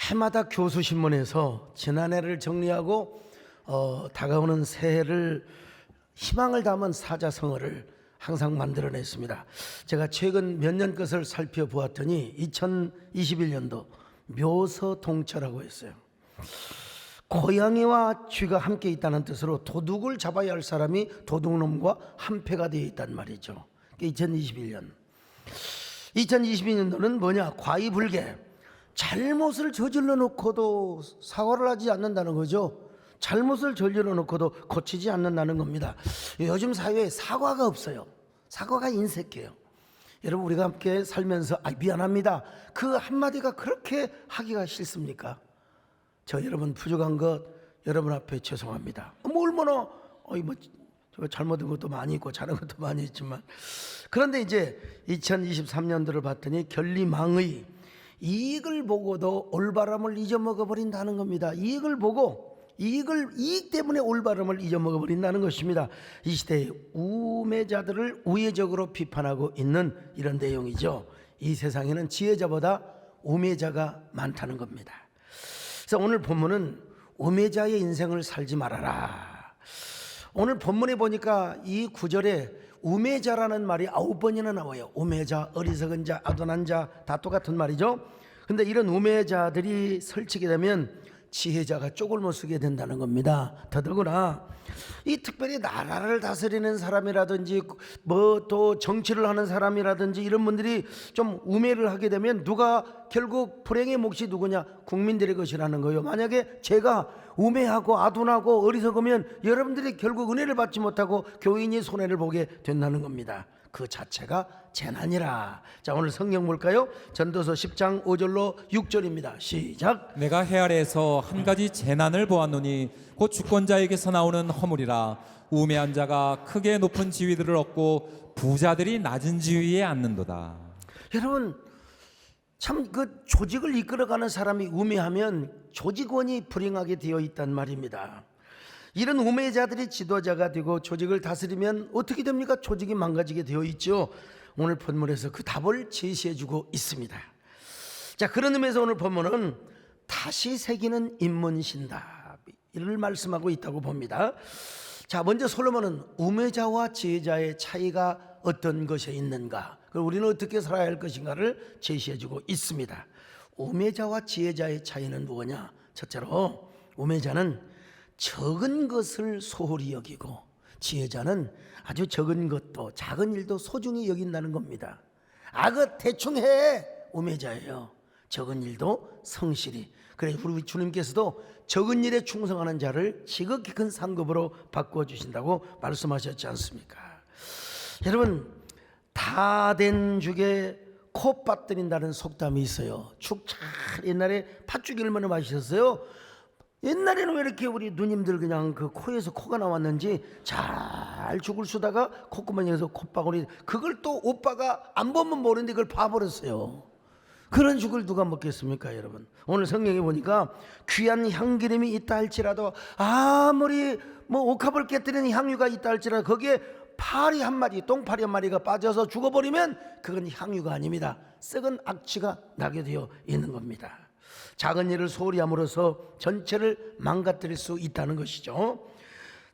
해마다 교수신문에서 지난해를 정리하고 다가오는 새해를 희망을 담은 사자성어를 항상 만들어냈습니다. 제가 최근 몇 년 것을 살펴보았더니 2021년도 묘서동처라고 했어요. 고양이와 쥐가 함께 있다는 뜻으로 도둑을 잡아야 할 사람이 도둑놈과 한패가 되어 있단 말이죠. 2021년 2022년도는 뭐냐? 과이불개. 잘못을 저질러 놓고도 사과를 하지 않는다는 거죠. 잘못을 저질러 놓고도 고치지 않는다는 겁니다. 요즘 사회에 사과가 없어요. 사과가 인색해요. 여러분, 우리가 함께 살면서 미안합니다, 그 한마디가 그렇게 하기가 싫습니까? 저 여러분 부족한 것 여러분 앞에 죄송합니다. 얼마나 제가 잘못한 것도 많이 있고 잘한 것도 많이 있지만, 그런데 이제 2023년도를 봤더니 결리망의 이익을 보고도 올바름을 잊어먹어 버린다는 겁니다. 이익을 보고 이익 때문에 올바름을 잊어먹어 버린다는 것입니다. 이 시대의 우매자들을 우회적으로 비판하고 있는 이런 내용이죠. 이 세상에는 지혜자보다 우매자가 많다는 겁니다. 그래서 오늘 본문은 우매자의 인생을 살지 말아라. 오늘 본문에 보니까 이 구절에 우매자라는 말이 9번이나 나와요. 우매자, 어리석은 자, 아둔한 자, 다 똑같은 말이죠. 근데 이런 우매자들이 설치게 되면 지혜자가 쪽을 못 쓰게 된다는 겁니다. 더더구나 이 특별히 나라를 다스리는 사람이라든지 또 정치를 하는 사람이라든지 이런 분들이 좀 우매를 하게 되면 누가 결국 불행의 몫이 누구냐? 국민들의 것이라는 거예요. 만약에 제가 우매하고 아둔하고 어리석으면 여러분들이 결국 은혜를 받지 못하고 교인이 손해를 보게 된다는 겁니다. 그 자체가 재난이라. 자, 오늘 성경 볼까요? 전도서 10장 5절로 6절입니다. 시작. 내가 해 아래에서 한 가지 재난을 보았노니 곧 주권자에게서 나오는 허물이라. 우매한 자가 크게 높은 지위들을 얻고 부자들이 낮은 지위에 앉는도다. 여러분, 참 그 조직을 이끌어가는 사람이 우매하면 조직원이 불행하게 되어 있단 말입니다. 이런 우매자들이 지도자가 되고 조직을 다스리면 어떻게 됩니까? 조직이 망가지게 되어 있죠. 오늘 본문에서 그 답을 제시해주고 있습니다. 자, 그런 의미에서 오늘 본문은 다시 새기는 인문신답을 말씀하고 있다고 봅니다. 자, 먼저 솔로몬은 우매자와 지혜자의 차이가 어떤 것에 있는가, 그리고 우리는 어떻게 살아야 할 것인가를 제시해주고 있습니다. 우매자와 지혜자의 차이는 뭐냐? 첫째로 우매자는 적은 것을 소홀히 여기고 지혜자는 아주 적은 것도 작은 일도 소중히 여긴다는 겁니다. 그 대충 해, 우매자예요. 적은 일도 성실히. 그래, 우리 주님께서도 적은 일에 충성하는 자를 지극히 큰 상급으로 바꿔주신다고 말씀하셨지 않습니까? 여러분, 다 된 죽에 코 빠뜨린다는 속담이 있어요. 죽 잘, 옛날에 팥죽이 얼마나 맛있었어요. 옛날에는 왜 이렇게 우리 누님들 그냥 그 코에서 코가 나왔는지 잘 죽을 쓰다가 콧구멍에서 콧방울이, 그걸 또 오빠가 안 보면 모르는데 그걸 봐버렸어요. 그런 죽을 누가 먹겠습니까, 여러분? 오늘 성경에 보니까 귀한 향기름이 있다 할지라도, 아무리 옥합을 깨뜨리는 향유가 있다 할지라도 거기에 파리 한 마리, 똥파리 한 마리가 빠져서 죽어버리면 그건 향유가 아닙니다. 썩은 악취가 나게 되어 있는 겁니다. 작은 일을 소홀히 함으로써 전체를 망가뜨릴 수 있다는 것이죠.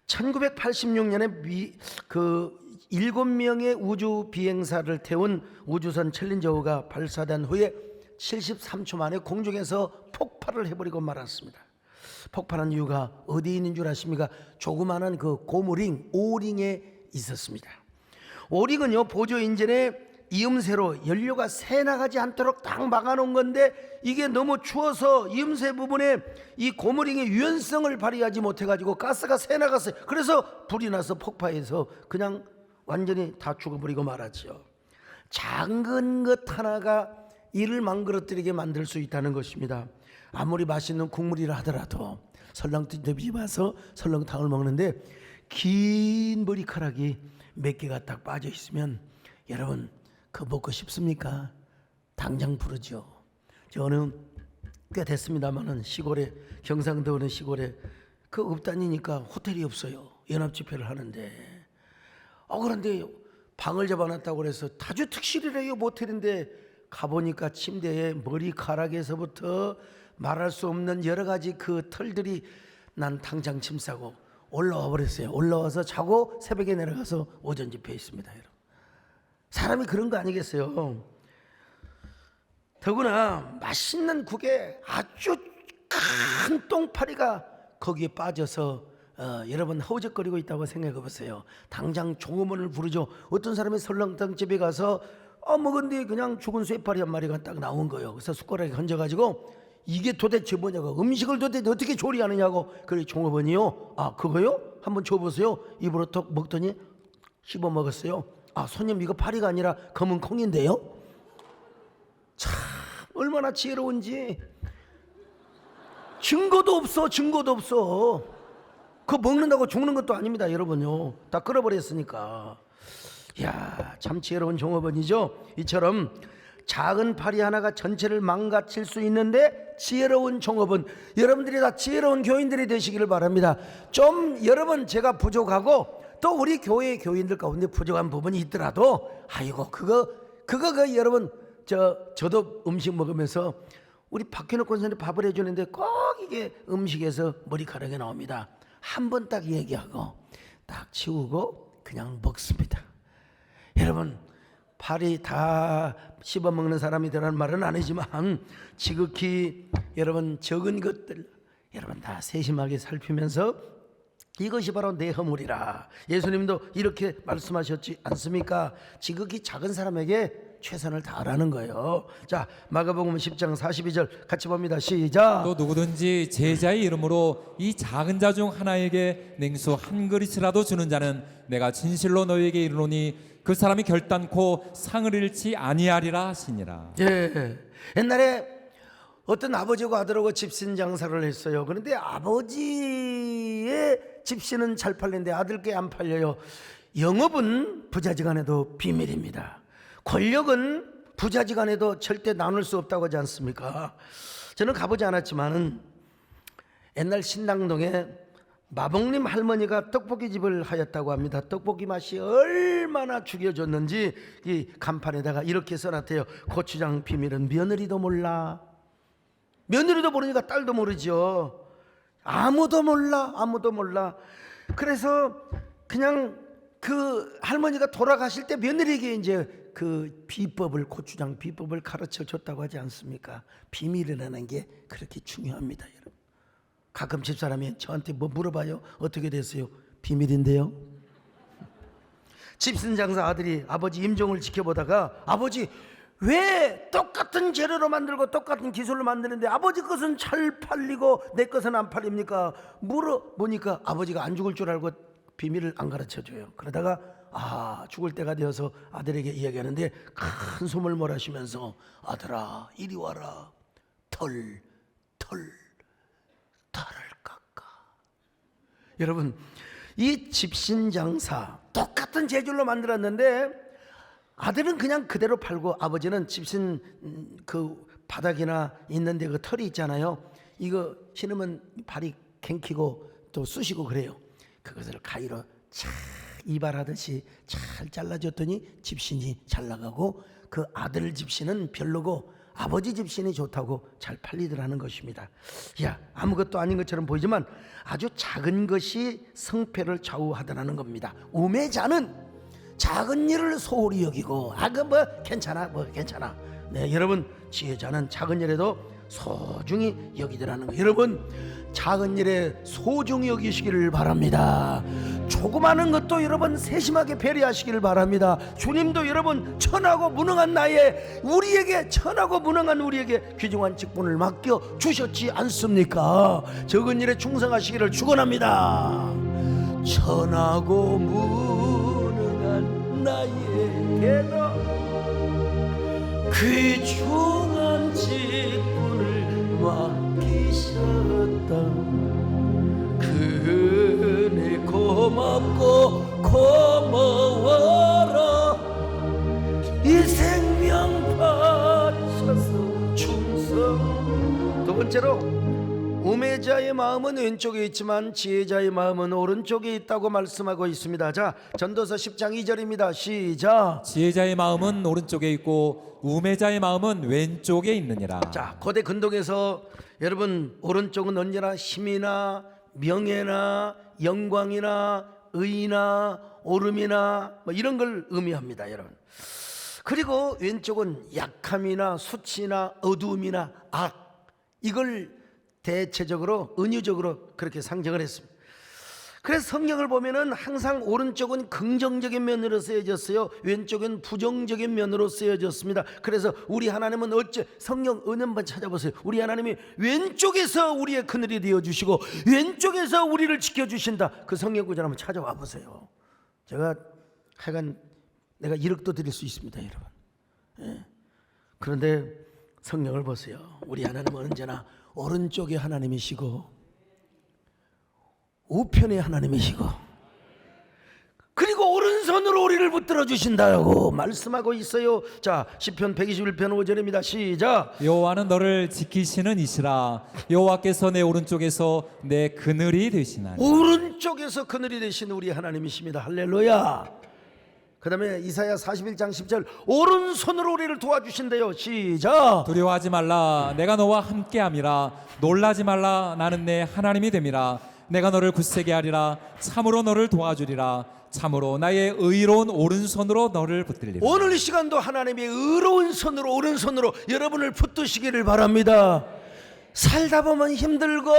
1986년에 그 7명의 우주 비행사를 태운 우주선 챌린저호가 발사된 후에 73초 만에 공중에서 폭발을 해버리고 말았습니다. 폭발한 이유가 어디에 있는 줄 아십니까? 조그마한 그 고무링, 오링에 있었습니다. 오링은요, 보조 인진에 이음새로 연료가 새 나가지 않도록 딱 막아놓은 건데, 이게 너무 추워서 이음새 부분에 이 고무링의 유연성을 발휘하지 못해가지고 가스가 새 나갔어요. 그래서 불이 나서 폭파해서 그냥 완전히 다 죽어버리고 말았죠. 작은 것 하나가 일을 망그러뜨리게 만들 수 있다는 것입니다. 아무리 맛있는 국물이라 하더라도 설렁탕 비벼서 설렁탕을 먹는데 긴 머리카락이 몇 개가 딱 빠져 있으면 여러분, 그거 먹고 싶습니까? 당장 부르죠. 저는 꽤 됐습니다만은 시골에, 경상도는 시골에 그 읍단이니까 호텔이 없어요. 연합집회를 하는데 그런데 방을 잡아놨다고 그래서 다주 특실이래요. 모텔인데 가보니까 침대에 머리카락에서부터 말할 수 없는 여러 가지 그 털들이 난 당장 짐 싸고 올라와 버렸어요. 올라와서 자고 새벽에 내려가서 오전 집회에 있습니다. 여러분. 사람이 그런 거 아니겠어요? 더구나 맛있는 국에 아주 큰 똥파리가 거기에 빠져서 여러분 허우적거리고 있다고 생각해 보세요. 당장 종업원을 부르죠. 어떤 사람이 설렁탕집에 가서 먹은데 그냥 죽은 쇠파리 한 마리가 딱 나온 거예요. 그래서 숟가락에 건져가지고 이게 도대체 뭐냐고, 음식을 도대체 어떻게 조리하느냐고. 그래 종업원이요, 아 그거요? 한번 줘보세요. 입으로 톡 먹더니 씹어 먹었어요. 아 손님 이거 파리가 아니라 검은 콩인데요. 참 얼마나 지혜로운지. 증거도 없어. 그거 먹는다고 죽는 것도 아닙니다 여러분요. 다 끓어버렸으니까. 이야 참 지혜로운 종업원이죠. 이처럼 작은 파리 하나가 전체를 망가뜨릴 수 있는데 지혜로운 종업원, 여러분들이 다 지혜로운 교인들이 되시기를 바랍니다. 좀 여러분 제가 부족하고 또 우리 교회 교인들 가운데 부족한 부분이 있더라도 아이고 그거 여러분 저도 음식 먹으면서 우리 박현욱 권사님 밥을 해주는데 꼭 이게 음식에서 머리카락이 나옵니다. 한 번 딱 얘기하고 딱 치우고 그냥 먹습니다. 여러분 파리 다 씹어먹는 사람이 되라는 말은 아니지만 지극히 여러분 적은 것들 여러분 다 세심하게 살피면서 이것이 바로 내 허물이라. 예수님도 이렇게 말씀하셨지 않습니까? 지극히 작은 사람에게 최선을 다하라는 거예요. 자 마가복음 10장 42절 같이 봅니다. 시작. 또 누구든지 제자의 이름으로 이 작은 자 중 하나에게 냉수 한 그릇이라도 주는 자는 내가 진실로 너희에게 이르노니 그 사람이 결단코 상을 잃지 아니하리라 하시니라. 예. 옛날에 어떤 아버지하고 아들하고 집신 장사를 했어요. 그런데 아버지의 집신은 잘 팔리는데 아들께 안 팔려요. 영업은 부자지간에도 비밀입니다. 권력은 부자지간에도 절대 나눌 수 없다고 하지 않습니까? 저는 가보지 않았지만은 옛날 신당동에 마봉님 할머니가 떡볶이 집을 하였다고 합니다. 떡볶이 맛이 얼마나 죽여줬는지 이 간판에다가 이렇게 써놨대요. 고추장 비밀은 며느리도 몰라. 며느리도 모르니까 딸도 모르죠. 아무도 몰라. 그래서 그냥 그 할머니가 돌아가실 때 며느리에게 이제 그 비법을, 고추장 비법을 가르쳐 줬다고 하지 않습니까? 비밀이라는 게 그렇게 중요합니다, 여러분. 가끔 집사람이 저한테 뭐 물어봐요. 어떻게 됐어요? 비밀인데요. 집신 장사 아들이 아버지 임종을 지켜보다가 아버지 왜 똑같은 재료로 만들고 똑같은 기술로 만드는데 아버지 것은 잘 팔리고 내 것은 안 팔립니까? 물어보니까 아버지가 안 죽을 줄 알고 비밀을 안 가르쳐줘요. 그러다가 죽을 때가 되어서 아들에게 이야기하는데 큰 숨을 몰아쉬면서 아들아 이리 와라. 털을 깎아. 여러분 이 집신장사 똑같은 재질로 만들었는데 아들은 그냥 그대로 팔고 아버지는 집신 그 바닥이나 있는데 그 털이 있잖아요. 이거 신으면 발이 갱키고 또 쑤시고 그래요. 그것을 가위로 잘 이발하듯이 잘 잘라줬더니 집신이 잘 나가고 그 아들 집신은 별로고 아버지 집신이 좋다고 잘 팔리더라는 것입니다. 야 아무것도 아닌 것처럼 보이지만 아주 작은 것이 성패를 좌우하더라는 겁니다. 우매자는 작은 일을 소홀히 여기고 괜찮아. 네 여러분 지혜자는 작은 일에도 소중히 여기더라는 거. 여러분 작은 일에 소중히 여기시기를 바랍니다. 조그마한 것도 여러분 세심하게 배려하시기를 바랍니다. 주님도 여러분 천하고 무능한 우리에게 귀중한 직분을 맡겨 주셨지 않습니까? 적은 일에 충성하시기를 축원합니다. 천하고 무능한 나에게도 귀중한 직분을 맡기셨다. 그네 고맙고 고마워라. 이 생명 바치셔서 충성. 두 번째로 우매자의 마음은 왼쪽에 있지만 지혜자의 마음은 오른쪽에 있다고 말씀하고 있습니다. 자, 전도서 10장 2절입니다. 시작. 지혜자의 마음은 오른쪽에 있고 우매자의 마음은 왼쪽에 있느니라. 자, 거대 근동에서 여러분 오른쪽은 언제나 힘이나 명예나 영광이나 의나 오름이나 뭐 이런 걸 의미합니다, 여러분. 그리고 왼쪽은 약함이나 수치나 어두움이나 악, 이걸 대체적으로 은유적으로 그렇게 상정을 했습니다. 그래서 성경을 보면은 항상 오른쪽은 긍정적인 면으로 쓰여졌어요. 왼쪽은 부정적인 면으로 쓰여졌습니다. 그래서 우리 하나님은 어째 성경 은연 한번 찾아보세요. 우리 하나님이 왼쪽에서 우리의 그늘이 되어 주시고 왼쪽에서 우리를 지켜 주신다. 그 성경 구절 한번 찾아와 보세요. 제가 하여간 내가 1억도 드릴 수 있습니다, 여러분. 예. 그런데 성경을 보세요. 우리 하나님은 언제나 오른쪽에 하나님이시고 우편에 하나님이시고 그리고 오른손으로 우리를 붙들어 주신다고 말씀하고 있어요. 자, 시편 121편 5절입니다. 시작. 여호와는 너를 지키시는 이시라. 여호와께서 내 오른쪽에서 내 그늘이 되시나니. 오른쪽에서 그늘이 되신 우리 하나님이십니다. 할렐루야. 그 다음에 이사야 41장 10절 오른손으로 우리를 도와주신대요. 시작. 두려워하지 말라. 내가 너와 함께함이라. 놀라지 말라. 나는 내 하나님이 됨이라. 내가 너를 굳세게 하리라. 참으로 너를 도와주리라. 참으로 나의 의로운 오른손으로 너를 붙들리라. 오늘 이 시간도 하나님의 의로운 손으로 오른손으로 여러분을 붙드시기를 바랍니다. 살다 보면 힘들고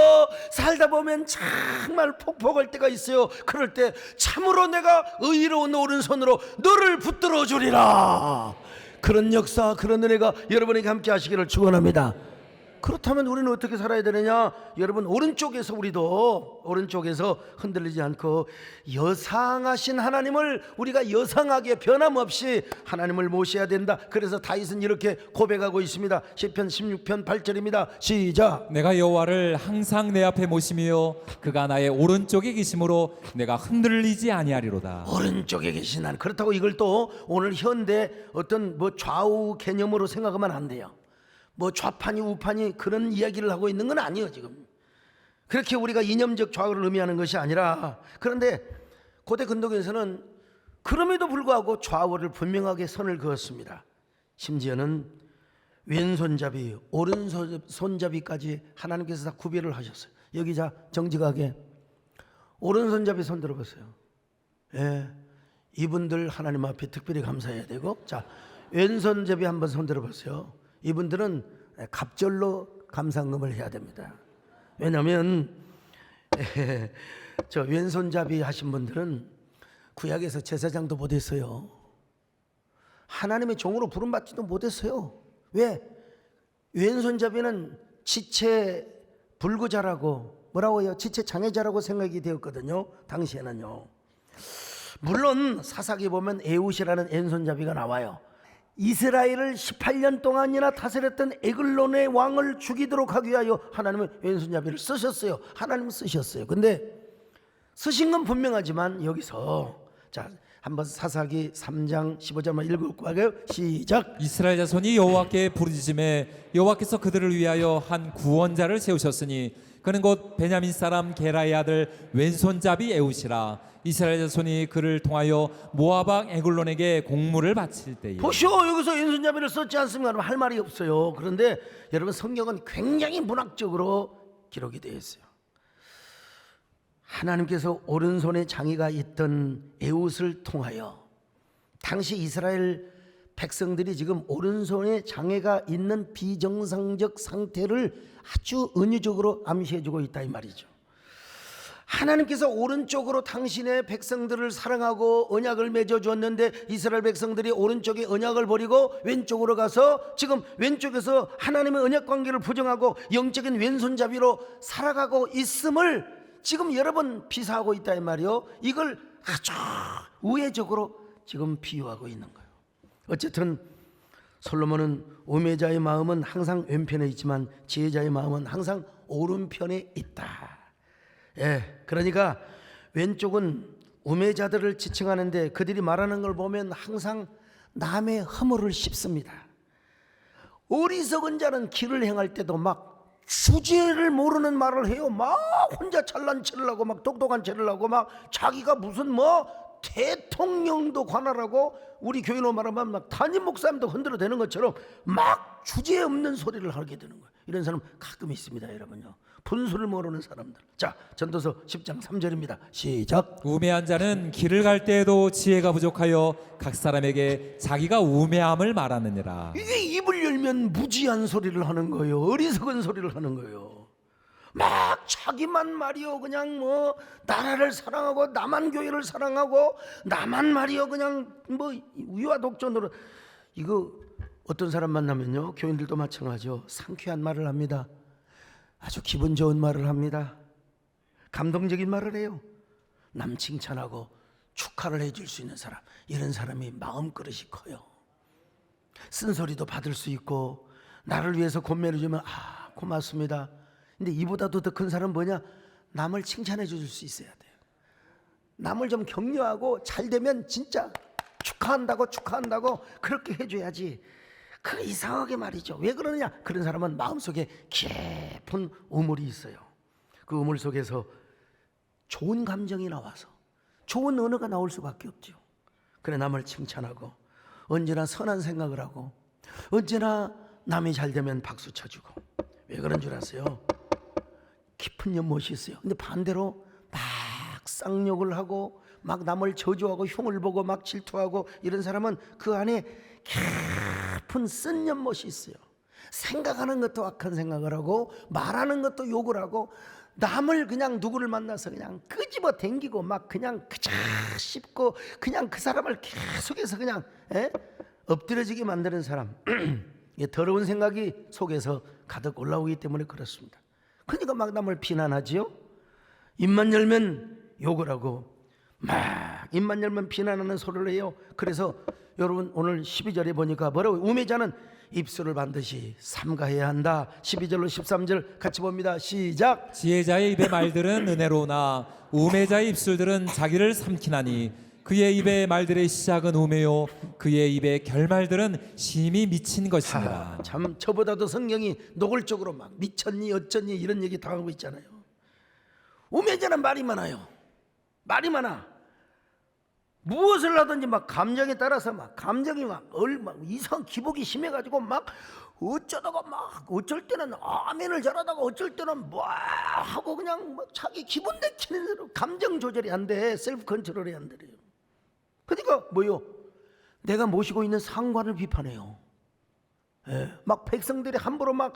살다 보면 정말 폭폭할 때가 있어요. 그럴 때 참으로 내가 의로운 오른손으로 너를 붙들어 주리라. 그런 역사, 그런 은혜가 여러분에게 함께 하시기를 축원합니다. 그렇다면 우리는 어떻게 살아야 되느냐? 여러분, 오른쪽에서 우리도 오른쪽에서 흔들리지 않고 여상하신 하나님을 우리가 여상하게 변함없이 하나님을 모셔야 된다. 그래서 다윗은 이렇게 고백하고 있습니다. 시편 16편 8절입니다. 시작. 내가 여호와를 항상 내 앞에 모시며 그가 나의 오른쪽에 계심으로 내가 흔들리지 아니하리로다. 오른쪽에 계신 하나님. 그렇다고 이걸 또 오늘 현대 어떤 뭐 좌우 개념으로 생각하면 안 돼요. 뭐 좌판이 우판이 그런 이야기를 하고 있는 건 아니에요. 지금 그렇게 우리가 이념적 좌우를 의미하는 것이 아니라, 그런데 고대 근동에서는 그럼에도 불구하고 좌우를 분명하게 선을 그었습니다. 심지어는 왼손잡이 오른손잡이까지 하나님께서 다 구별을 하셨어요. 여기 자 정직하게 오른손잡이 손 들어보세요. 예, 이분들 하나님 앞에 특별히 감사해야 되고, 자 왼손잡이 한번 손 들어보세요. 이분들은 갑절로 감상금을 해야 됩니다. 왜냐하면 저 왼손잡이 하신 분들은 구약에서 제사장도 못했어요. 하나님의 종으로 부름받지도 못했어요. 왜? 왼손잡이는 지체 불구자라고 뭐라고 해요? 지체 장애자라고 생각이 되었거든요. 당시에는요. 물론 사사기 보면 에웃이라는 왼손잡이가 나와요. 이스라엘을 18년 동안이나 다스렸던 에글론의 왕을 죽이도록 하기 위하여 하나님은 왼손잡이를 쓰셨어요. 하나님은 쓰셨어요. 근데 쓰신 건 분명하지만 여기서 자 한번 사사기 3장 15절만 읽어볼까요? 시작. 이스라엘 자손이 여호와께 부르짖음에 여호와께서 그들을 위하여 한 구원자를 세우셨으니 그는 곧 베냐민 사람 게라의 아들 왼손잡이 에웃이라. 이스라엘 자손이 그를 통하여 모압 왕 에글론에게 공물을 바칠 때에 보시오, 여기서 왼손잡이를 썼지 않습니까? 할 말이 없어요. 그런데 여러분, 성경은 굉장히 문학적으로 기록이 되어 있어요. 하나님께서 오른손에 장애가 있던 에웃을 통하여 당시 이스라엘 백성들이 지금 오른손에 장애가 있는 비정상적 상태를 아주 은유적으로 암시해주고 있다 이 말이죠. 하나님께서 오른쪽으로 당신의 백성들을 사랑하고 언약을 맺어 주었는데 이스라엘 백성들이 오른쪽에 언약을 버리고 왼쪽으로 가서 지금 왼쪽에서 하나님의 언약 관계를 부정하고 영적인 왼손잡이로 살아가고 있음을 지금 여러 번 비사하고 있다 이 말이요. 이걸 아주 우회적으로 지금 비유하고 있는 거예요. 어쨌든 솔로몬은 우매자의 마음은 항상 왼편에 있지만 지혜자의 마음은 항상 오른편에 있다. 예, 그러니까 왼쪽은 우매자들을 지칭하는데 그들이 말하는 걸 보면 항상 남의 허물을 씹습니다. 어리석은 자는 길을 행할 때도 막 주제를 모르는 말을 해요. 막 혼자 잘난 체를 하고 막 똑똑한 체를 하고 막 자기가 무슨 뭐 대통령도 관할하고 우리 교인으로 말하면 막 담임 목사님도 흔들어대는 것처럼 막 주제 없는 소리를 하게 되는 거예요. 이런 사람 가끔 있습니다, 여러분요. 분수를 모르는 사람들. 자, 전도서 10장 3절입니다. 시작. 우매한 자는 길을 갈 때에도 지혜가 부족하여 각 사람에게 자기가 우매함을 말하느니라. 이게 입을 열면 무지한 소리를 하는 거예요. 어리석은 소리를 하는 거예요. 막 자기만 말이요 그냥 뭐 나라를 사랑하고 나만 교회를 사랑하고 나만 말이요 그냥 뭐 위와 독전으로. 이거 어떤 사람 만나면요, 교인들도 마찬가지요, 상쾌한 말을 합니다. 아주 기분 좋은 말을 합니다. 감동적인 말을 해요. 남 칭찬하고 축하를 해줄 수 있는 사람, 이런 사람이 마음그릇이 커요. 쓴소리도 받을 수 있고 나를 위해서 권면해 주면 아 고맙습니다. 근데 이보다도 더 큰 사람은 뭐냐? 남을 칭찬해 줄 수 있어야 돼요. 남을 좀 격려하고 잘 되면 진짜 축하한다고 그렇게 해줘야지. 그 이상하게 말이죠. 왜 그러느냐? 그런 사람은 마음속에 깊은 우물이 있어요. 그 우물 속에서 좋은 감정이 나와서 좋은 언어가 나올 수밖에 없죠. 그래 남을 칭찬하고 언제나 선한 생각을 하고 언제나 남이 잘 되면 박수 쳐주고. 왜 그런 줄 아세요? 깊은 연못이 있어요. 근데 반대로 막 쌍욕을 하고 막 남을 저주하고 흉을 보고 막 질투하고 이런 사람은 그 안에 깊은 쓴 연못이 있어요. 생각하는 것도 악한 생각을 하고 말하는 것도 욕을 하고 남을 그냥 누구를 만나서 그냥 끄집어 당기고 막 그냥 그저 씹고 그냥 그 사람을 계속해서 그냥 엎드려지게 만드는 사람. 더러운 생각이 속에서 가득 올라오기 때문에 그렇습니다. 그러니까 막 남을 비난하지요. 입만 열면 욕을 하고 막 입만 열면 비난하는 소리를 해요. 그래서 여러분 오늘 12절에 보니까 뭐라고? 우매자는 입술을 반드시 삼가해야 한다. 12절로 13절 같이 봅니다. 시작. 지혜자의 입의 말들은 은혜로우나 우매자의 입술들은 자기를 삼키나니 그의 입의 말들의 시작은 우매요 그의 입의 결말들은 심히 미친 것이니라. 참 저보다도 성경이 노골적으로 막 미쳤니 어쩌니 이런 얘기 당하고 있잖아요. 우매자는 말이 많아요. 말이 많아. 무엇을 하든지 막 감정에 따라서 막 감정이 막 이상 기복이 심해가지고 막 어쩌다가 막 어쩔 때는 아멘을 잘하다가 어쩔 때는 뭐 하고 그냥 막 자기 기분 내키는 대로 감정 조절이 안 돼. 셀프 컨트롤이 안 돼요. 그러니까 뭐요? 내가 모시고 있는 상관을 비판해요. 막 백성들이 함부로 막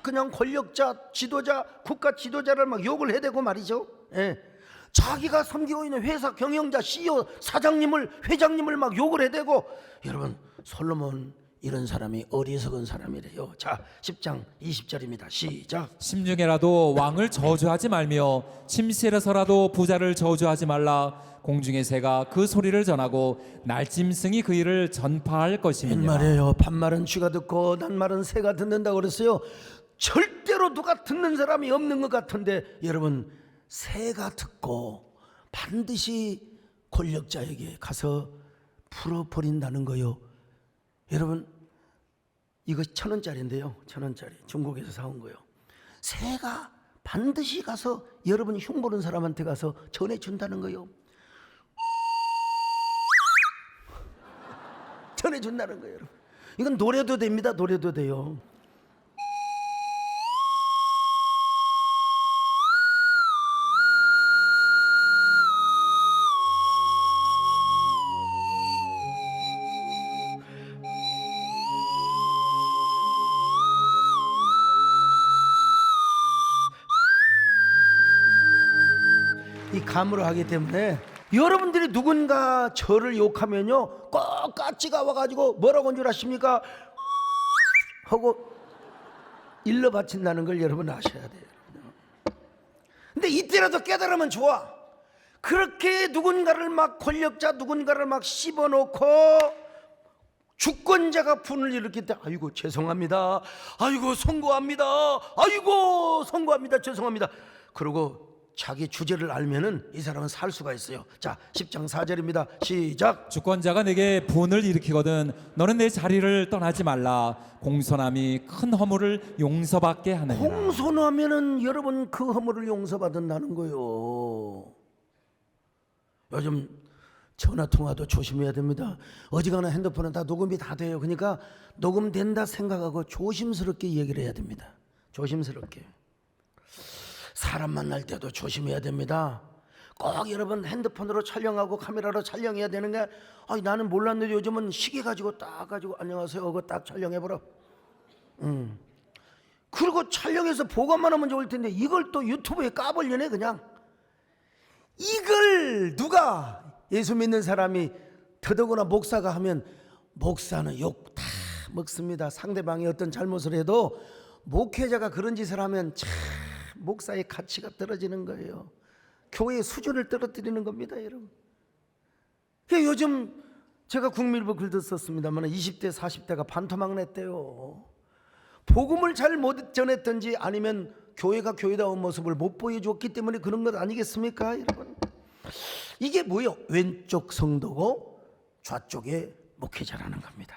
그냥 권력자, 지도자, 국가 지도자를 막 욕을 해대고 말이죠. 자기가 섬기고 있는 회사 경영자, CEO, 사장님을, 회장님을 막 욕을 해대고. 여러분, 솔로몬 이런 사람이 어리석은 사람이래요. 자, 10장 20절입니다. 시작. 심중에라도 왕을 저주하지 말며 침실에서라도 부자를 저주하지 말라. 공중의 새가 그 소리를 전하고 날짐승이 그 일을 전파할 것임이니라. 옛말이에요. 반말은 쥐가 듣고 낱말은 새가 듣는다고 그랬어요. 절대로 누가 듣는 사람이 없는 것 같은데 여러분, 새가 듣고 반드시 권력자에게 가서 풀어버린다는 거요. 여러분, 이거 1,000원짜리인데요. 1,000원짜리 중국에서 사온 거요. 새가 반드시 가서 여러분 흉보는 사람한테 가서 전해준다는 거요. 전해준다는 거예요. 여러분, 이건 노래도 됩니다. 노래도 돼요. 이 감으로 하기 때문에 여러분들이 누군가 저를 욕하면요 꼭 까치가 와가지고 뭐라고 한 줄 아십니까? 하고 일러 바친다는 걸 여러분 아셔야 돼요. 근데 이때라도 깨달으면 좋아. 그렇게 누군가를 막 권력자 누군가를 막 씹어놓고 주권자가 분을 일으킬 때 아이고 죄송합니다, 아이고 송구합니다, 아이고 송구합니다, 죄송합니다. 그리고 자기 주제를 알면은 이 사람은 살 수가 있어요. 자, 10장 4절입니다. 시작. 주권자가 내게 분을 일으키거든 너는 내 자리를 떠나지 말라. 공손함이 큰 허물을 용서받게 하느니라. 공손하면은 여러분 그 허물을 용서받는다는 거요. 요즘 전화 통화도 조심해야 됩니다. 어지간한 핸드폰은 다 녹음이 다 돼요. 그러니까 녹음된다 생각하고 조심스럽게 얘기를 해야 됩니다. 조심스럽게. 사람 만날 때도 조심해야 됩니다. 꼭 여러분 핸드폰으로 촬영하고 카메라로 촬영해야 되는 게 나는 몰랐는데 요즘은 시계 가지고 딱 가지고 안녕하세요 그거 딱 촬영해보라. 그리고 촬영해서 보관만 하면 좋을 텐데 이걸 또 유튜브에 까버리네 그냥. 이걸 누가 예수 믿는 사람이 더더구나 목사가 하면 목사는 욕 다 먹습니다. 상대방이 어떤 잘못을 해도 목회자가 그런 짓을 하면 참 목사의 가치가 떨어지는 거예요. 교회의 수준을 떨어뜨리는 겁니다, 여러분. 요즘 제가 국민일보 글도 썼습니다만 20대 40대가 반토막 냈대요. 복음을 잘 못 전했든지 아니면 교회가 교회다운 모습을 못 보여줬기 때문에 그런 것 아니겠습니까, 여러분? 이게 뭐예요? 왼쪽 성도고 좌쪽에 목회자라는 겁니다.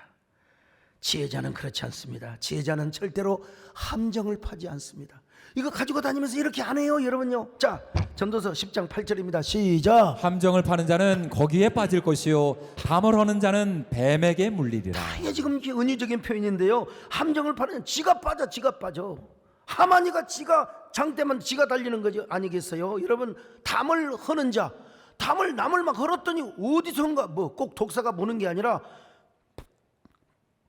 지혜자는 그렇지 않습니다. 지혜자는 절대로 함정을 파지 않습니다. 이거 가지고 다니면서 이렇게 안 해요, 여러분요. 자, 전도서 10장 8절입니다. 시작. 함정을 파는 자는 거기에 빠질 것이요 담을 허는 자는 뱀에게 물리리라. 이게 지금 이게 은유적인 표현인데요. 함정을 파는 지가 빠져. 하만이가 지가 장대만 지가 달리는 거죠, 아니겠어요? 여러분, 담을 허는 자, 담을 남을 막 걸었더니 어디선가 뭐 꼭 독사가 무는 게 아니라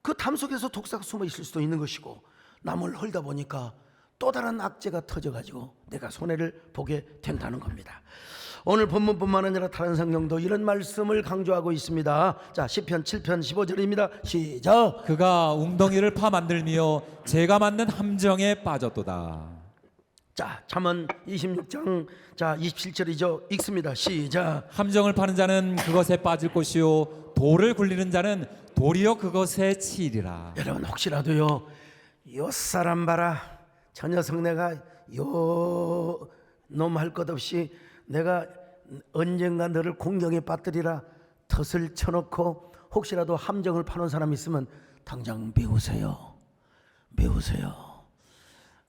그 담 속에서 독사가 숨어 있을 수도 있는 것이고, 남을 헐다 보니까 또 다른 악재가 터져가지고 내가 손해를 보게 된다는 겁니다. 오늘 본문뿐만 아니라 다른 성경도 이런 말씀을 강조하고 있습니다. 자, 시편 7편 15절입니다. 시작. 그가 웅덩이를 파 만들며 제가 만든 함정에 빠졌도다. 자, 잠언 26장 자 27절이죠. 읽습니다. 시작. 함정을 파는 자는 그것에 빠질 것이요 돌을 굴리는 자는 도리어 그것에 치이리라. 여러분 혹시라도요, 요 사람 봐라, 저 녀석 내가 요 놈 할 것 없이 내가 언젠가 너를 공경에 빠뜨리라 덫을 쳐놓고 혹시라도 함정을 파는 사람 있으면 당장 메우세요.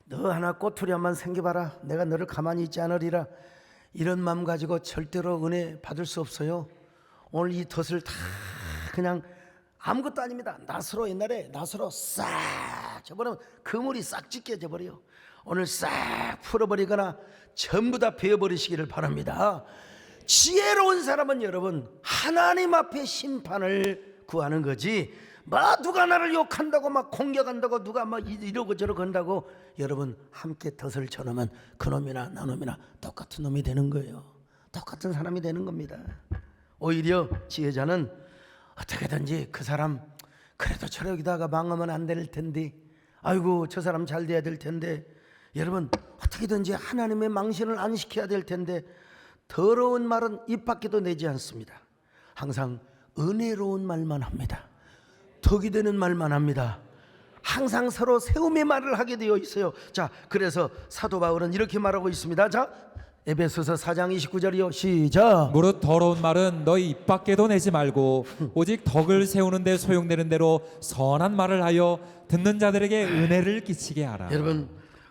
너 하나 꼬투리 한번 생겨봐라. 내가 너를 가만히 있지 않으리라. 이런 마음 가지고 절대로 은혜 받을 수 없어요. 오늘 이 덫을 다 그냥 아무것도 아닙니다. 낫으로 옛날에 낫으로 싹 쳐버리면 그물이 싹 찢겨져 버려요. 오늘 싹 풀어버리거나 전부 다 베어버리시기를 바랍니다. 지혜로운 사람은 여러분 하나님 앞에 심판을 구하는 거지, 누가 나를 욕한다고 막 공격한다고 누가 막 이러고 저러고 한다고 여러분 함께 덫을 쳐놓으면 그놈이나 나놈이나 똑같은 놈이 되는 거예요. 똑같은 사람이 되는 겁니다. 오히려 지혜자는 어떻게든지 그 사람 그래도 저러기다가 망하면 안 될 텐데, 아이고 저 사람 잘 돼야 될 텐데, 여러분 어떻게든지 하나님의 망신을 안 시켜야 될 텐데, 더러운 말은 입 밖에도 내지 않습니다. 항상 은혜로운 말만 합니다. 덕이 되는 말만 합니다. 항상 서로 세움의 말을 하게 되어 있어요. 자, 그래서 사도 바울은 이렇게 말하고 있습니다. 자, 에베소서 4장 29절이요. 시작. 무릇 더러운 말은 너희 입 밖에도 내지 말고 오직 덕을 세우는 데 소용되는 대로 선한 말을 하여 듣는 자들에게 은혜를 끼치게 하라. 여러분,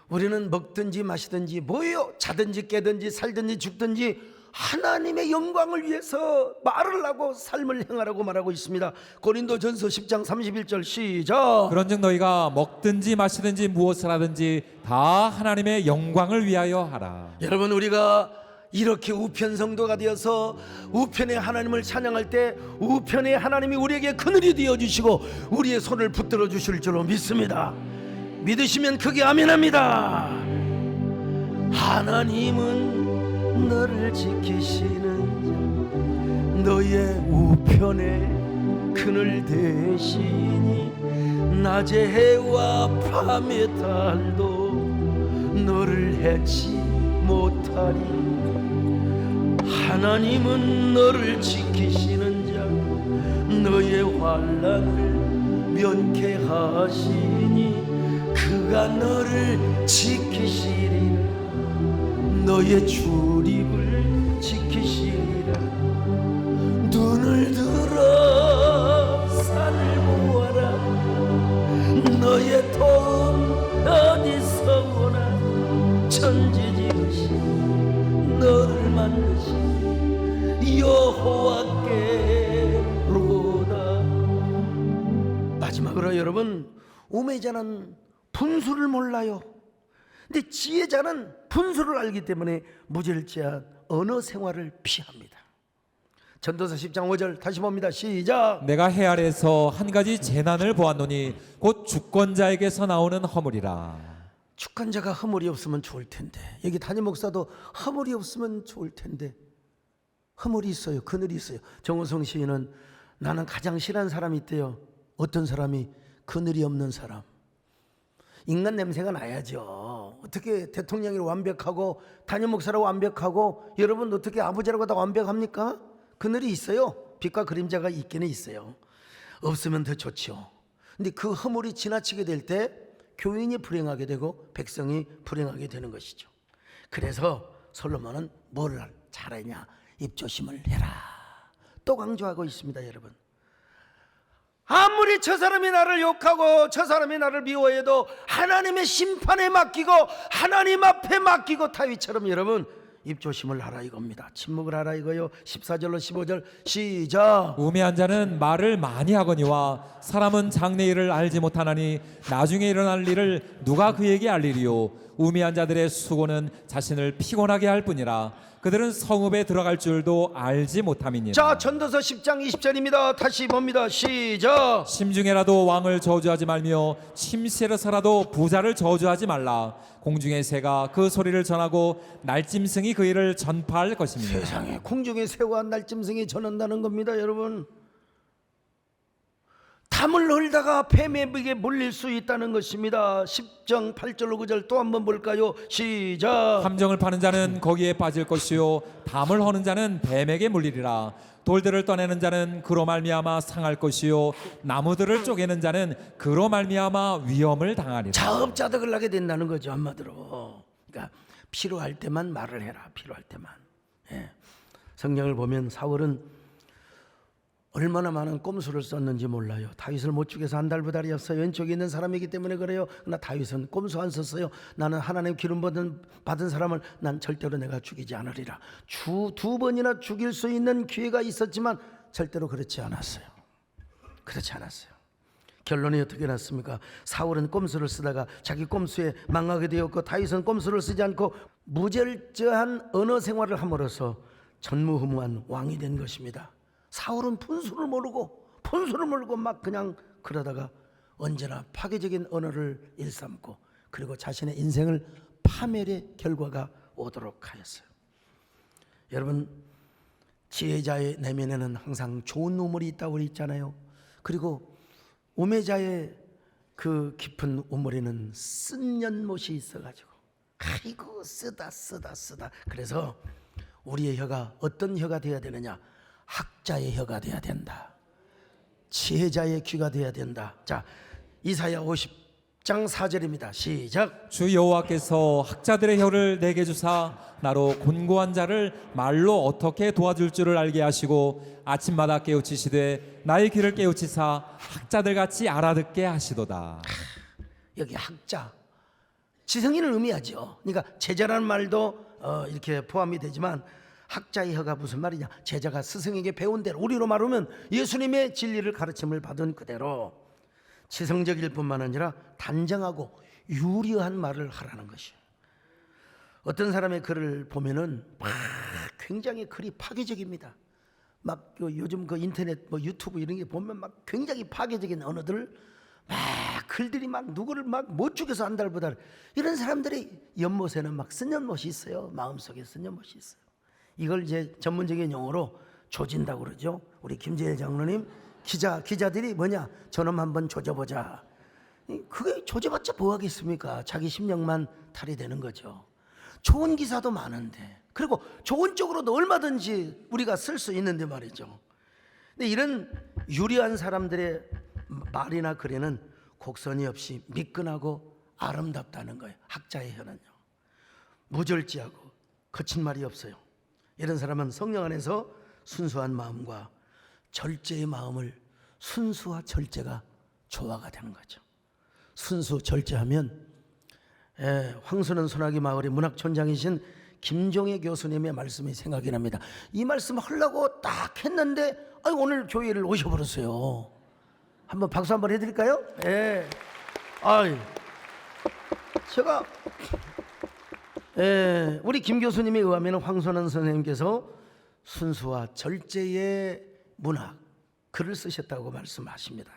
우리는 먹든지 마시든지 뭐예요? 자든지 깨든지 살든지 죽든지 하나님의 영광을 위해서 말을 하고 삶을 행하라고 말하고 있습니다. 고린도전서 10장 31절 시작. 그런즉 너희가 먹든지 마시든지 무엇을 하든지 다 하나님의 영광을 위하여 하라. 여러분, 우리가 이렇게 우편 성도가 되어서 우편의 하나님을 찬양할 때 우편의 하나님이 우리에게 그늘이 되어주시고 우리의 손을 붙들어 주실 줄로 믿습니다. 믿으시면 크게 아멘합니다. 하나님은 너를 지키시는 자, 너의 우편에 그늘 되시니 낮의 해와 밤의 달도 너를 해치 못하리. 하나님은 너를 지키시는 자, 너의 환난을 면케하시니 그가 너를 지키시리라. 너의 출입을 지키시리라. 눈을 들어 산을 보아라. 너의 도움 어디서 오나. 천지 지으신 너를 만드신 여호와께로다. 마지막으로 여러분, 우매자는 분수를 몰라요. 근데 지혜자는 분수를 알기 때문에 무질지한 언어 생활을 피합니다. 전도서 10장 5절 다시 봅니다. 시작. 내가 해 아래에서 한 가지 재난을 보았노니 곧 주권자에게서 나오는 허물이라. 주권자가 허물이 없으면 좋을 텐데, 여기 담임 목사도 허물이 없으면 좋을 텐데 허물이 있어요. 그늘이 있어요. 정호성 시인은 나는 가장 싫어하는 사람이 있대요. 어떤 사람이? 그늘이 없는 사람. 인간 냄새가 나야죠. 어떻게 대통령이 완벽하고 담임 목사라고 완벽하고 여러분 어떻게 아버지라고 다 완벽합니까? 그늘이 있어요. 빛과 그림자가 있기는 있어요. 없으면 더 좋죠. 근데 그 허물이 지나치게 될 때 교인이 불행하게 되고 백성이 불행하게 되는 것이죠. 그래서 솔로몬은 뭘 잘하냐? 입조심을 해라. 또 강조하고 있습니다. 여러분, 아무리 저 사람이 나를 욕하고 저 사람이 나를 미워해도 하나님의 심판에 맡기고 하나님 앞에 맡기고 다윗처럼 여러분 입조심을 하라 이겁니다. 침묵을 하라 이거요. 14절로 15절 시작. 우매한 자는 말을 많이 하거니와 사람은 장래일을 알지 못하나니 나중에 일어날 일을 누가 그에게 알리리요. 우매한 자들의 수고는 자신을 피곤하게 할 뿐이라 그들은 성읍에 들어갈 줄도 알지 못함이니라. 자, 전도서 10장 20절입니다. 다시 봅니다. 시작. 심중에라도 왕을 저주하지 말며 침실에서라도 부자를 저주하지 말라. 공중의 새가 그 소리를 전하고 날짐승이 그 일을 전파할 것입니다. 세상에 공중의 새와 날짐승이 전한다는 겁니다. 여러분, 담을 흘다가 뱀에게 물릴 수 있다는 것입니다. 10장 8절로 9절 또 한번 볼까요? 시작. 함정을 파는 자는 거기에 빠질 것이요 담을 허는 자는 뱀에게 물리리라. 돌들을 떠내는 자는 그로 말미암아 상할 것이요 나무들을 쪼개는 자는 그로 말미암아 위험을 당하리라. 자업자득을 하게 된다는 거죠. 한마디로. 그러니까 필요할 때만 말을 해라. 필요할 때만. 예. 성경을 보면 사울은 얼마나 많은 꼼수를 썼는지 몰라요. 다윗을 못 죽여서 한 달부달이었어요. 왼쪽에 있는 사람이기 때문에 그래요. 그러나 다윗은 꼼수 안 썼어요. 나는 하나님 기름 받은 사람을 난 절대로 내가 죽이지 않으리라. 두 번이나 죽일 수 있는 기회가 있었지만 절대로 그렇지 않았어요. 그렇지 않았어요. 결론이 어떻게 났습니까? 사울은 꼼수를 쓰다가 자기 꼼수에 망하게 되었고 다윗은 꼼수를 쓰지 않고 무절제한 언어 생활을 함으로써 전무후무한 왕이 된 것입니다. 사울은 분수를 모르고 막 그냥 그러다가 언제나 파괴적인 언어를 일삼고 그리고 자신의 인생을 파멸의 결과가 오도록 하였어요. 여러분, 지혜자의 내면에는 항상 좋은 우물이 있다고 그랬잖아요. 그리고 우매자의 그 깊은 우물에는 쓴 연못이 있어가지고 아이고 쓰다. 그래서 우리의 혀가 어떤 혀가 되어야 되느냐? 학자의 혀가 되어야 된다. 지혜자의 귀가 되어야 된다. 자, 이사야 50장 4절입니다. 시작. 주 여호와께서 학자들의 혀를 내게 주사 나로 곤고한 자를 말로 어떻게 도와줄 줄을 알게 하시고 아침마다 깨우치시되 나의 귀를 깨우치사 학자들 같이 알아듣게 하시도다. 여기 학자, 지성인을 의미하죠. 그러니까 제자라는 말도 이렇게 포함이 되지만 학자의 혀가 무슨 말이냐? 제자가 스승에게 배운 대로, 우리로 말하면 예수님의 진리를 가르침을 받은 그대로 지성적일 뿐만 아니라 단정하고 유리한 말을 하라는 것이에요. 어떤 사람의 글을 보면은 굉장히 글이 파괴적입니다. 막 요즘 그 인터넷 유튜브 이런 게 보면 막 굉장히 파괴적인 언어들, 막 글들이 막 누구를 막 못 죽여서 한 달보다 이런 사람들이 연못에는 막 쓴 연못이 있어요. 마음속에 쓴 연못이 있어요. 이걸 이제 전문적인 용어로 조진다고 그러죠. 우리 김재일 장로님 기자들이 뭐냐? 저놈 한번 조져보자. 그게 조져봤자 뭐 하겠습니까? 자기 심령만 탈이 되는 거죠. 좋은 기사도 많은데, 그리고 좋은 쪽으로도 얼마든지 우리가 쓸 수 있는데 말이죠. 근데 이런 유리한 사람들의 말이나 글에는 곡선이 없이 미끈하고 아름답다는 거예요. 학자의 혀는요. 무절제하고 거친 말이 없어요. 이런 사람은 성령 안에서 순수한 마음과 절제의 마음을, 순수와 절제가 조화가 되는 거죠. 순수 절제하면 황선원 소나기 마을의 문학촌장이신 김종혜 교수님의 말씀이 생각이 납니다. 이 말씀 하려고 딱 했는데 오늘 교회를 오셔버렸어요. 한번 박수 한번 해드릴까요? 예. 제가 우리 김 교수님에 의하면 황선원 선생님께서 순수와 절제의 문학 글을 쓰셨다고 말씀하십니다.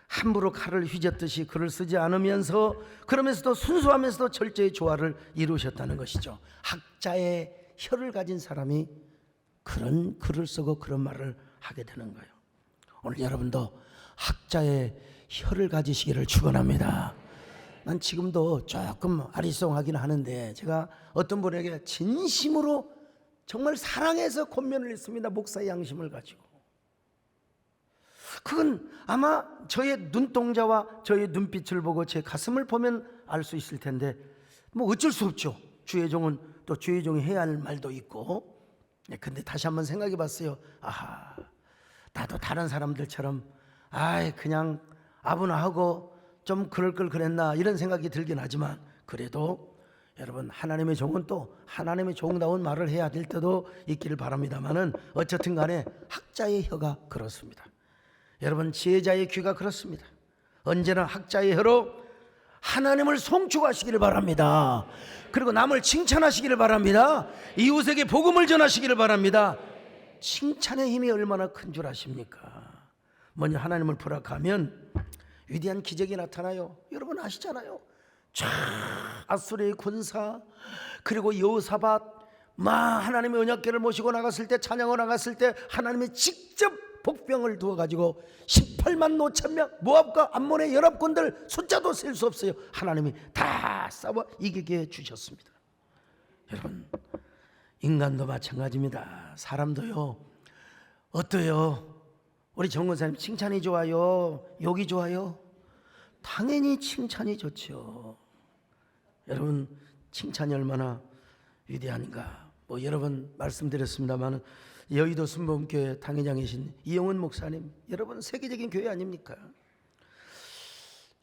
함부로 칼을 휘젓듯이 글을 쓰지 않으면서 그러면서도 순수하면서도 절제의 조화를 이루셨다는 것이죠. 학자의 혀를 가진 사람이 그런 글을 쓰고 그런 말을 하게 되는 거예요. 오늘 여러분도 학자의 혀를 가지시기를 축원합니다. 난 지금도 조금 아리송하긴 하는데 제가 어떤 분에게 진심으로 정말 사랑해서 권면을 했습니다. 목사의 양심을 가지고. 그건 아마 저의 눈동자와 저의 눈빛을 보고 제 가슴을 보면 알 수 있을 텐데 뭐 어쩔 수 없죠. 주의 종은 또 주의 종이 해야 할 말도 있고. 근데 다시 한번 생각해 봤어요. 나도 다른 사람들처럼 그냥 아부나 하고 좀 그럴 걸 그랬나 이런 생각이 들긴 하지만 그래도 여러분 하나님의 종은 또 하나님의 종다운 말을 해야 될 때도 있기를 바랍니다만은 어쨌든 간에 학자의 혀가 그렇습니다. 여러분 지혜자의 귀가 그렇습니다. 언제나 학자의 혀로 하나님을 송축하시기를 바랍니다. 그리고 남을 칭찬하시기를 바랍니다. 이웃에게 복음을 전하시기를 바랍니다. 칭찬의 힘이 얼마나 큰 줄 아십니까? 먼저 하나님을 부락하면 위대한 기적이 나타나요. 여러분 아시잖아요. 아수르의 군사 그리고 여호사밧 하나님의 언약궤를 모시고 나갔을 때 찬양을 나갔을 때 하나님이 직접 복병을 두어가지고 18만 5천 명 모압과 암몬의 연합군들 숫자도 셀 수 없어요. 하나님이 다 싸워 이기게 해주셨습니다. 여러분 인간도 마찬가지입니다. 사람도요. 어때요? 우리 정권사님 칭찬이 좋아요? 욕이 좋아요? 당연히 칭찬이 좋죠. 여러분 칭찬이 얼마나 위대한가. 여러 번 말씀드렸습니다만 여의도 순복음교회 당회장이신 이영훈 목사님, 여러분 세계적인 교회 아닙니까?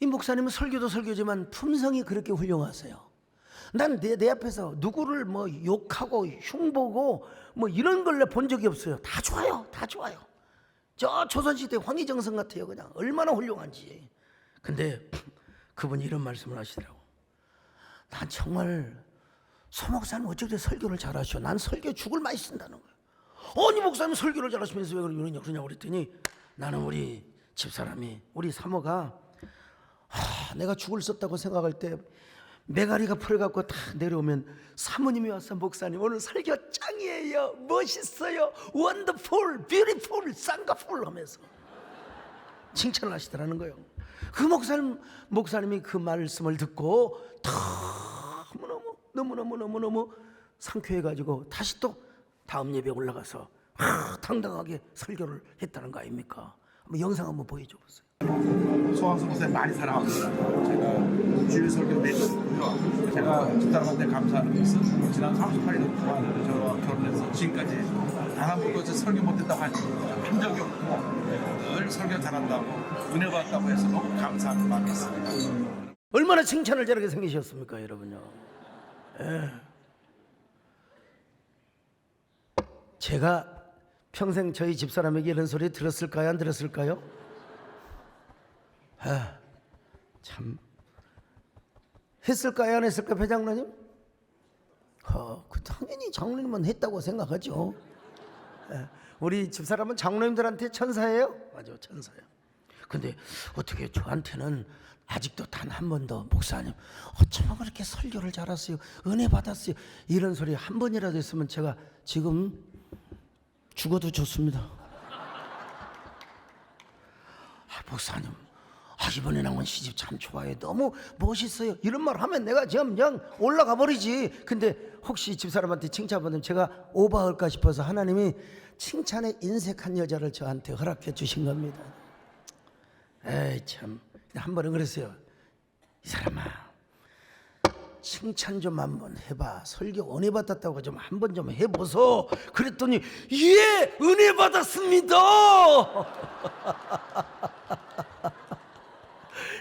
이 목사님은 설교도 설교지만 품성이 그렇게 훌륭하세요. 난 내 앞에서 누구를 욕하고 흉보고 이런 걸 본 적이 없어요. 다 좋아요. 다 좋아요. 저 조선시대 황희정성 같아요. 그냥 얼마나 훌륭한지. 근데 그분이 이런 말씀을 하시더라고. 난 정말 소 목사님 어쩌게 설교를 잘하셔. 난 설교 죽을 많이 쓴다는 거야. 아니 목사님 설교를 잘하시면서 왜 그러냐고 그랬더니 나는 우리 집사람이 우리 사모가 내가 죽을 썼다고 생각할 때 메가리가 풀어갖고 다 내려오면 사모님이 와서 목사님 오늘 설교 짱이에요. 멋있어요. 원더풀, 뷰티풀, 쌍가풀 하면서 칭찬을 하시더라는 거예요. 그 목사님이 그 말씀을 듣고 너무너무 상쾌해가지고 다시 또 다음 예배에 올라가서 당당하게 설교를 했다는 거 아닙니까? 한번 영상 한번 보여줘 보세요. 소황수 목사님 많이 사랑합니다. 제가 주일 설교 매주 듣고요. 제가 집사람한테 감사하는 것은 지난 38년 동안 저와 결혼해서 지금까지 단 한 번도 설교 못했다고 한 적이 없고 늘 설교 잘한다고 은혜 받았다고 해서 너무 감사하는 마음이 있습니다. 얼마나 칭찬을 잘하게 생기셨습니까 여러분요. 제가 평생 저희 집사람에게 이런 소리 들었을까요? 안 들었을까요? 참 했을까요? 안 했을까요? 배장로님? 당연히 장로님은 했다고 생각하죠. 우리 집사람은 장로님들한테 천사예요? 맞아, 천사예요. 근데 어떻게 저한테는 아직도 단 한 번도 목사님 어쩌면 그렇게 설교를 잘하세요? 은혜 받았어요? 이런 소리 한 번이라도 했으면 제가 지금 죽어도 좋습니다. 목사님 이번에 나온 시집 참 좋아요. 너무 멋있어요. 이런 말 하면 내가 지금 그냥 올라가 버리지. 근데 혹시 집사람한테 칭찬받으면 제가 오버할까 싶어서 하나님이 칭찬에 인색한 여자를 저한테 허락해 주신 겁니다. 참 한 번은 그랬어요. 이 사람아 칭찬 좀 한번 해봐. 설교 은혜 받았다고 좀 한번 좀 해보소. 그랬더니 예, 은혜 받았습니다.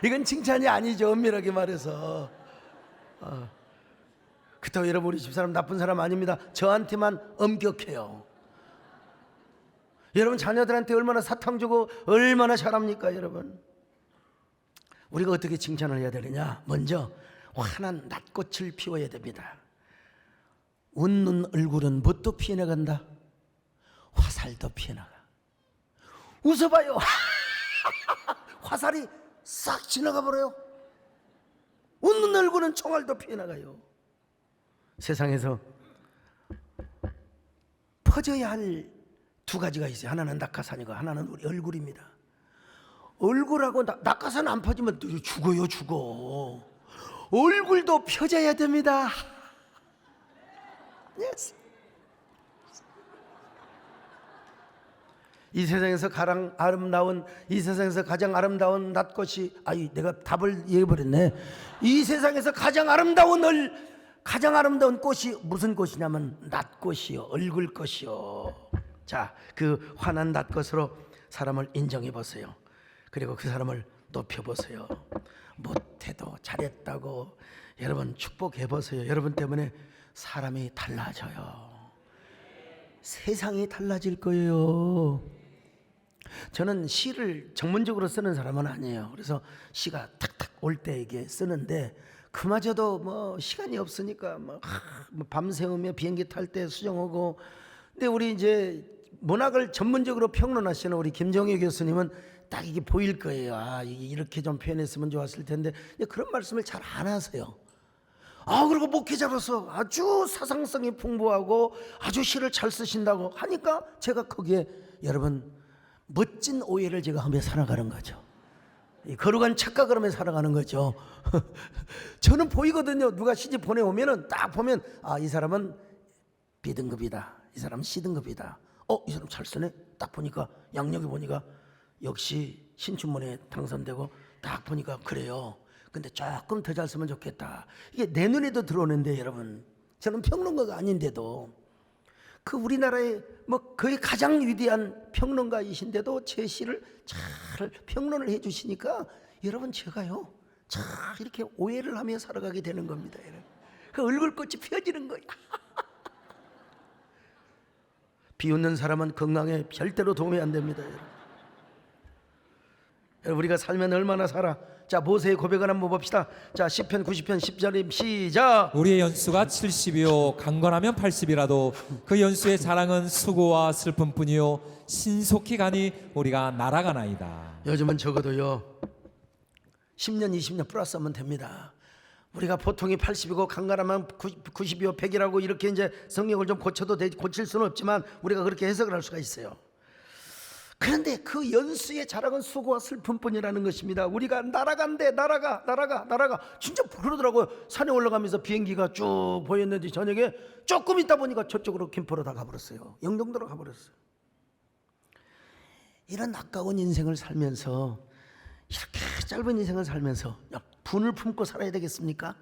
이건 칭찬이 아니죠, 엄밀하게 말해서. 그렇다고 여러분 우리 집사람 나쁜 사람 아닙니다. 저한테만 엄격해요. 여러분 자녀들한테 얼마나 사탕 주고 얼마나 잘합니까 여러분. 우리가 어떻게 칭찬을 해야 되느냐. 먼저 환한 낫꽃을 피워야 됩니다. 웃는 얼굴은 뭣도 피해나간다? 화살도 피해나가. 웃어봐요. 화살이 싹 지나가 버려요. 웃는 얼굴은 총알도 피해나가요. 세상에서 퍼져야 할 두 가지가 있어요. 하나는 낙하산이고 하나는 우리 얼굴입니다. 얼굴하고 낙하산 안 퍼지면 죽어요, 죽어. 얼굴도 펴져야 됩니다. yes. 이 세상에서 가장 아름다운 낫꽃이, 내가 답을 얘기해버렸네. 이 세상에서 가장 아름다운 꽃이 무슨 꽃이냐면 낫꽃이요, 얼굴꽃이요. 자, 그 환한 낫꽃으로 사람을 인정해 보세요. 그리고 그 사람을 높여 보세요. 못해도 잘했다고 여러분 축복해 보세요. 여러분 때문에 사람이 달라져요. 세상이 달라질 거예요. 저는 시를 전문적으로 쓰는 사람은 아니에요. 그래서 시가 탁탁 올 때 이게 쓰는데 그마저도 뭐 시간이 없으니까 밤새우며 비행기 탈 때 수정하고. 근데 우리 이제 문학을 전문적으로 평론하시는 우리 김정희 교수님은 딱 이게 보일 거예요. 이렇게 좀 표현했으면 좋았을 텐데 그런 말씀을 잘 안 하세요. 그리고 목회자로서 아주 사상성이 풍부하고 아주 시를 잘 쓰신다고 하니까 제가 거기에 여러분 멋진 오해를 제가 하며 살아가는 거죠. 거룩한 착각을 하며 살아가는 거죠. 저는 보이거든요. 누가 시집 보내오면은 딱 보면 이 사람은 B등급이다. 이 사람은 C등급이다. 이 사람 잘 쓰네. 딱 보니까 양력에 보니까 역시 신춘문예에 당선되고 딱 보니까 그래요. 근데 조금 더 잘 쓰면 좋겠다. 이게 내 눈에도 들어오는데 여러분, 저는 평론가가 아닌데도 그 우리나라의 뭐 거의 가장 위대한 평론가이신데도 제 시를 잘 평론을 해주시니까 여러분 제가요 잘 이렇게 오해를 하며 살아가게 되는 겁니다. 여러분. 그 얼굴꽃이 피어지는 거야. 비웃는 사람은 건강에 절대로 도움이 안 됩니다. 여러분. 우리가 살면 얼마나 살아? 자, 모세의 고백을 한번 봅시다. 자, 시편 90편 10절임 시작. 우리의 연수가 70이요 강건하면 80이라도 그 연수의 자랑은 수고와 슬픔뿐이요 신속히 가니 우리가 날아가나이다. 요즘은 적어도요 10년 20년 플러스하면 됩니다. 우리가 보통이 80이고 강건하면 90이요 100이라고 이렇게 이제 성경을 좀 고쳐도 고칠 수는 없지만 우리가 그렇게 해석을 할 수가 있어요. 그런데 그 연수의 자랑은 수고와 슬픔뿐이라는 것입니다. 우리가 날아간대. 날아가 진짜 그러더라고요. 산에 올라가면서 비행기가 쭉 보였는데 저녁에 조금 있다 보니까 저쪽으로 김포로 다 가버렸어요. 영종도로 가버렸어요. 이런 아까운 인생을 살면서, 이렇게 짧은 인생을 살면서 분을 품고 살아야 되겠습니까?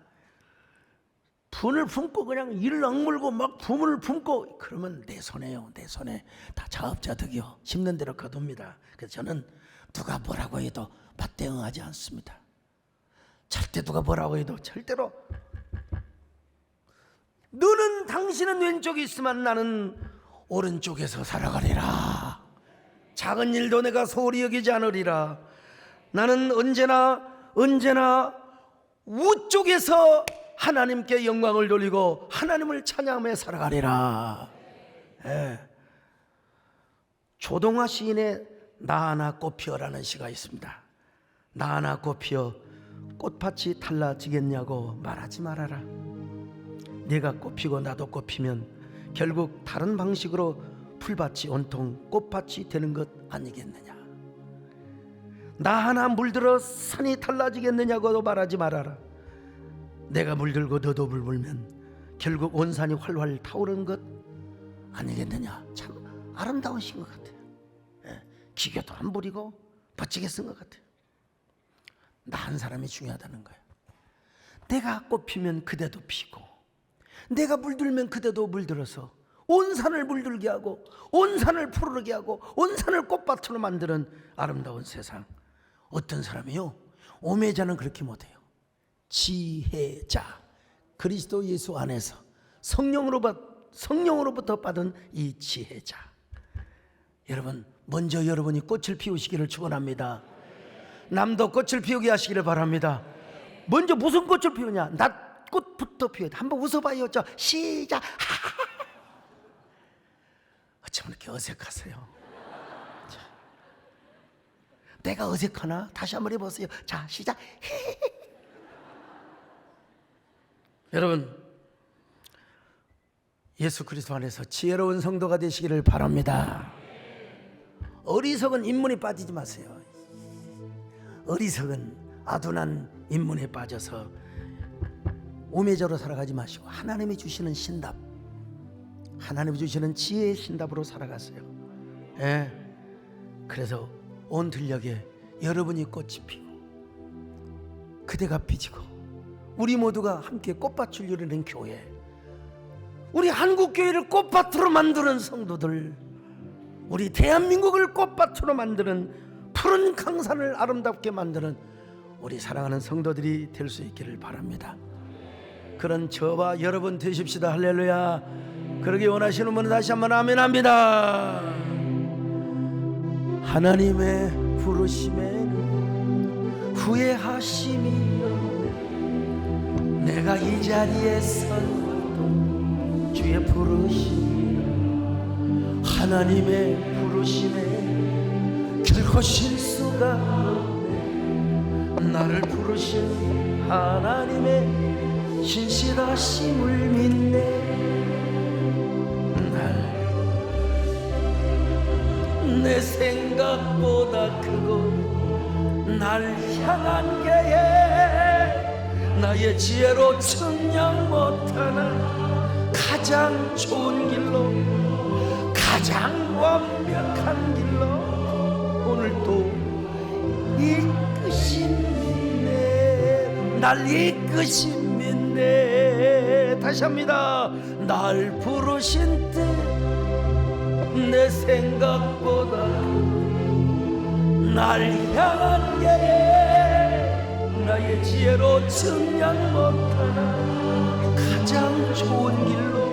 분을 품고 그냥 이를 악물고 막 분을 품고 그러면 내 손에요. 내 손에 다 자업자 득이요. 심는 대로 거둡니다. 그래서 저는 누가 뭐라고 해도 맞대응하지 않습니다. 절대 누가 뭐라고 해도 절대로 너는 당신은 왼쪽에 있으면 나는 오른쪽에서 살아가리라. 작은 일도 내가 소홀히 여기지 않으리라. 나는 언제나 우쪽에서 하나님께 영광을 돌리고 하나님을 찬양하며 살아가리라. 조동화 시인의 나 하나 꽃 피어라는 시가 있습니다. 나 하나 꽃 피어 꽃밭이 달라지겠냐고 말하지 말아라. 내가 꽃 피고 나도 꽃 피면 결국 다른 방식으로 풀밭이 온통 꽃밭이 되는 것 아니겠느냐. 나 하나 물들어 산이 달라지겠느냐고 말하지 말아라. 내가 물들고 너도 물불면 결국 온 산이 활활 타오르는 것 아니겠느냐. 참 아름다운 시인 것 같아요. 기교도 안 부리고 멋지게 쓴 것 같아요. 나 한 사람이 중요하다는 거예요. 내가 꽃피면 그대도 피고, 내가 물들면 그대도 물들어서 온 산을 물들게 하고 온 산을 푸르르게 하고 온 산을 꽃밭으로 만드는 아름다운 세상. 어떤 사람이요? 오매자는 그렇게 못해요. 지혜자, 그리스도 예수 안에서 성령으로부터 받은 이 지혜자. 여러분, 먼저 여러분이 꽃을 피우시기를 축원합니다. 남도 꽃을 피우게 하시기를 바랍니다. 먼저 무슨 꽃을 피우냐? 낫꽃부터 피워야 돼. 한번 웃어봐요. 시작. 어쩜 이렇게 어색하세요? 자, 내가 어색하나? 다시 한번 해보세요. 자, 시작. 여러분, 예수 그리스도 안에서 지혜로운 성도가 되시기를 바랍니다. 어리석은 인문에 빠지지 마세요. 어리석은 아둔한 인문에 빠져서 오매자로 살아가지 마시고 하나님이 주시는 신답, 하나님이 주시는 지혜의 신답으로 살아가세요. 예. 그래서 온 들녘에 여러분이 꽃이 피고 그대가 삐지고 우리 모두가 함께 꽃밭을 누리는 교회, 우리 한국교회를 꽃밭으로 만드는 성도들, 우리 대한민국을 꽃밭으로 만드는 푸른 강산을 아름답게 만드는 우리 사랑하는 성도들이 될 수 있기를 바랍니다. 그런 저와 여러분 되십시다. 할렐루야. 그러기 원하시는 분은 다시 한번 아멘합니다. 하나님의 부르심에는 후회하심이 없네. 내가 이 자리에 서도 주의 부르심, 하나님의 부르심에 결코 실수가 없네. 나를 부르신 하나님의 신실하심을 믿네. 내 생각보다 크고 날 향한 계획, 나의 지혜로 측량 못하는 가장 좋은 길로, 가장 완벽한 길로 오늘도 이끄십니다. 날 이끄십니다. 다시 합니다. 날 부르신 뜻, 내 생각보다 날 향한 계획, 나의 지혜로 측량 못하는 가장 좋은 길로,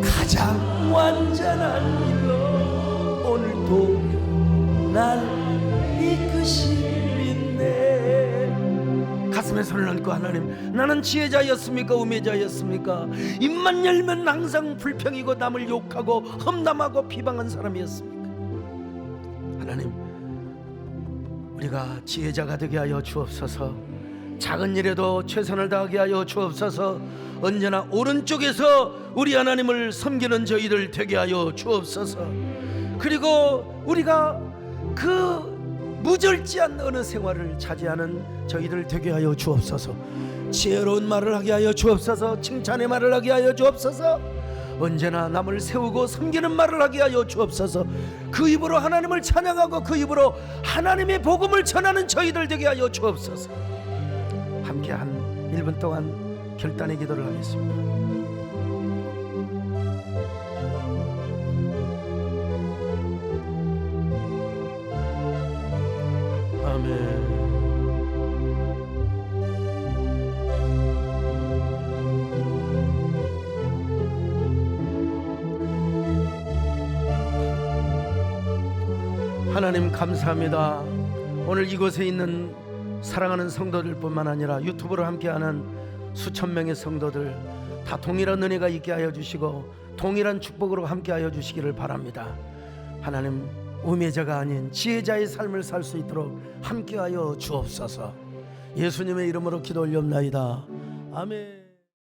가장 완전한 길로 오늘도 날 이끄시네. 가슴에 손을 얹고 하나님, 나는 지혜자였습니까? 우매자였습니까? 입만 열면 항상 불평이고 남을 욕하고 험담하고 비방한 사람이었습니까? 하나님, 우리가 지혜자가 되게 하여 주옵소서. 작은 일에도 최선을 다하게 하여 주옵소서. 언제나 오른쪽에서 우리 하나님을 섬기는 저희들 되게 하여 주옵소서. 그리고 우리가 그 무절제한 어느 생활을 차지하는 저희들 되게 하여 주옵소서. 지혜로운 말을 하게 하여 주옵소서. 칭찬의 말을 하게 하여 주옵소서. 언제나 남을 세우고 섬기는 말을 하게 하여 주옵소서. 그 입으로 하나님을 찬양하고 그 입으로 하나님의 복음을 전하는 저희들 되게 하여 주옵소서. 함께 한 1분 동안 결단의 기도를 하겠습니다. 아멘. 하나님 감사합니다. 오늘 이곳에 있는 사랑하는 성도들뿐만 아니라 유튜브로 함께하는 수천 명의 성도들 다 동일한 은혜가 있게 하여 주시고 동일한 축복으로 함께하여 주시기를 바랍니다. 하나님, 우매자가 아닌 지혜자의 삶을 살 수 있도록 함께하여 주옵소서. 예수님의 이름으로 기도 올렸나이다. 아멘.